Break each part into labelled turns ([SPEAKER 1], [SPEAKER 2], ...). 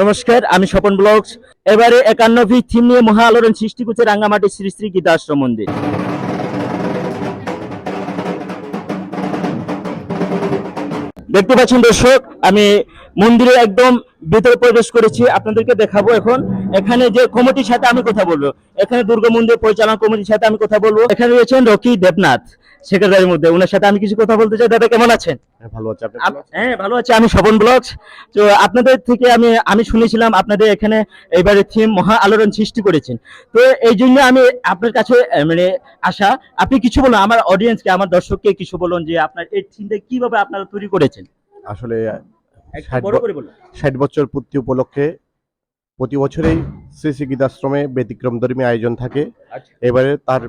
[SPEAKER 1] নমস্কার, আমি স্বপন ব্লগস। এবারে 51 থিম নিয়ে মহা আলোড়ন সৃষ্টি করছে রাঙ্গামাটি শ্রী শ্রী গীতা আশ্রম মন্দির। দেখতে পাচ্ছেন দর্শক, আমি মন্দিরে একদম ভিতরে প্রবেশ করেছি, আপনাদেরকে দেখাবো এখন। এখানে যে কমিটির সাথে আমি কথা বলবো, এখানে দুর্গা মন্দির পরিচালনা কমিটির সাথে আমি কথা বলবো। এখানে রয়েছেন রকি দেবনাথ, সেক্রেটারির মধ্যে, ওনার সাথে আমি কিছু কথা বলতে চাই। দাদা কেমন আছেন?
[SPEAKER 2] হ্যাঁ, ভালো আছে। আপনি ভালো আছেন?
[SPEAKER 1] হ্যাঁ, ভালো আছি। আমি স্বপন ব্লগস। তো আপনাদের থেকে আমি শুনেছিলাম আপনাদের এখানে এবারে থিম মহা আলোড়ন সৃষ্টি করেছেন। তো এই জন্য আমি আপনার কাছে মানে আশা, আপনি কিছু বলুন আমার অডিয়েন্সকে, আমার দর্শককে কিছু বলুন যে আপনার এই থিমটা কিভাবে আপনারা তৈরি করেছেন।
[SPEAKER 2] আসলে
[SPEAKER 1] একটু বড় করে বলুন।
[SPEAKER 2] 60 বছর পূর্তি উপলক্ষে প্রতি বছরেই শ্রী শ্রী গীতাশ্রমে ব্যতিক্রমধর্মী আয়োজন থাকে।
[SPEAKER 1] আচ্ছা।
[SPEAKER 2] এবারে তার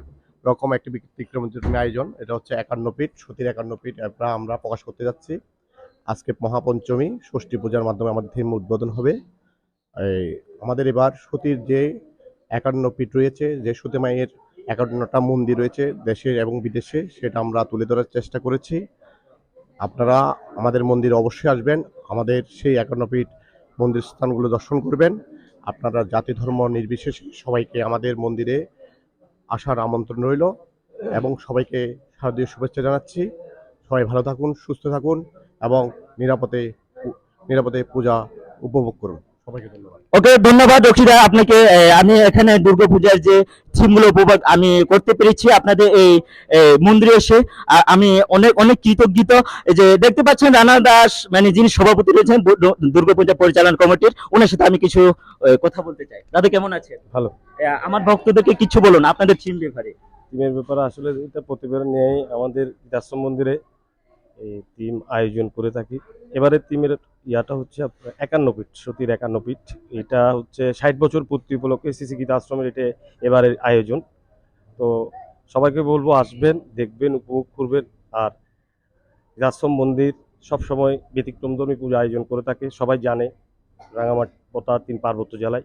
[SPEAKER 2] রকম একটি ব্যতিক্রমধর্মী আয়োজন, এটা হচ্ছে 51 ফিট, সতীর 51 ফিট আমরা প্রকাশ করতে যাচ্ছি। আজকে মহাপঞ্চমী ষষ্ঠী পূজার মাধ্যমে আমাদের থিম উদ্বোধন হবে। আমাদের এবার সতীর যে 51 ফিট রয়েছে, যে সতী মায়ের 51টা মন্দির রয়েছে দেশে এবং বিদেশে, সেটা আমরা তুলে ধরার চেষ্টা করেছি। আপনারা আমাদের মন্দিরে অবশ্যই আসবেন, আমাদের সেই 51 ফিট মন্দির স্থানগুলো দর্শন করবেন। আপনারা জাতি ধর্ম নির্বিশেষে সবাইকে আমাদের মন্দিরে আসার আমন্ত্রণ রইল এবং সবাইকে শারদীয় শুভেচ্ছা জানাচ্ছি। সবাই ভালো থাকুন, সুস্থ থাকুন এবং নিরাপদে নিরাপদে পূজা উপভোগ করুন। সবাইকে ধন্যবাদ।
[SPEAKER 1] ওকে, ধন্যবাদ রকিদা আপনাকে। আমি এখানে দুর্গাপূজার যে থিমগুলো উপভোগ আমি করতে পেরেছি আপনাদের এই মন্দিরে এসে। আমি অনেক অনেক কৃতজ্ঞ। এই যে দেখতে পাচ্ছেন রানা দাস, মানে যিনি সভাপতি রয়েছেন দুর্গাপূজা পরিচালনা কমিটির, ওনার সাথে আমি কিছু কথা বলতে চাই। দাদা কেমন আছেন?
[SPEAKER 3] ভালো।
[SPEAKER 1] আমার ভক্তদেরকে কিছু বলুন আপনাদের থিম ব্যাপারে।
[SPEAKER 3] টিমের ব্যাপারে আসলে এটা প্রতিবার নিয়েই আমাদের দার্শন মন্দিরে এই টিম আয়োজন করে থাকি। এবারে টিমের ইয়াটা হচ্ছে 51 ফিট, সতীর 51 ফিট। এটা হচ্ছে 60 বছর পূর্তি উপলক্ষে শ্রী শ্রী গীতা আশ্রমের এটা এবারের আয়োজন। তো সবাইকে বলবো আসবেন, দেখবেন, উপভোগ করবেন। আর আশ্রম মন্দির সবসময় ব্যতিক্রমধর্মী পূজা আয়োজন করে থাকে, সবাই জানে রাঙামাটি পতা 3 পার্বত্য জেলায়।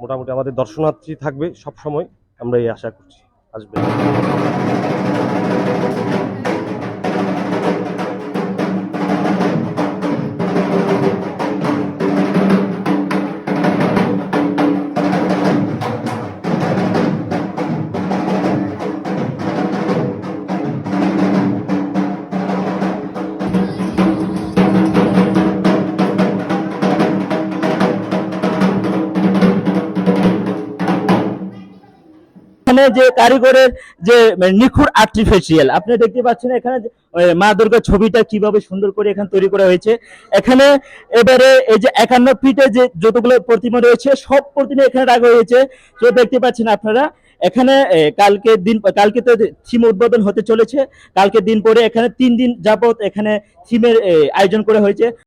[SPEAKER 3] মোটামুটি আমাদের দর্শনার্থী থাকবে সব সময়, আমরা এই আশা করছি আসবে।
[SPEAKER 1] এখানে যে কারিগরের যে নিখুঁত আর্টিফিশিয়াল আপনি দেখতে পাচ্ছেন, এখানে মা দুর্গার ছবিটা কিভাবে সুন্দর করে এখানে তৈরি করা হয়েছে। এখানে এবারে এই যে 51 ফিটে যে যতগুলো প্রতিমা রয়েছে সব প্রতিমা এখানে রাখা হয়েছে। তো দেখতে পাচ্ছেন আপনারা এখানে কালকে তো থিম উদ্বোধন হতে চলেছে। কালকে দিন পরে এখানে 3 দিন যাবত এখানে থিমের আয়োজন করা হয়েছে।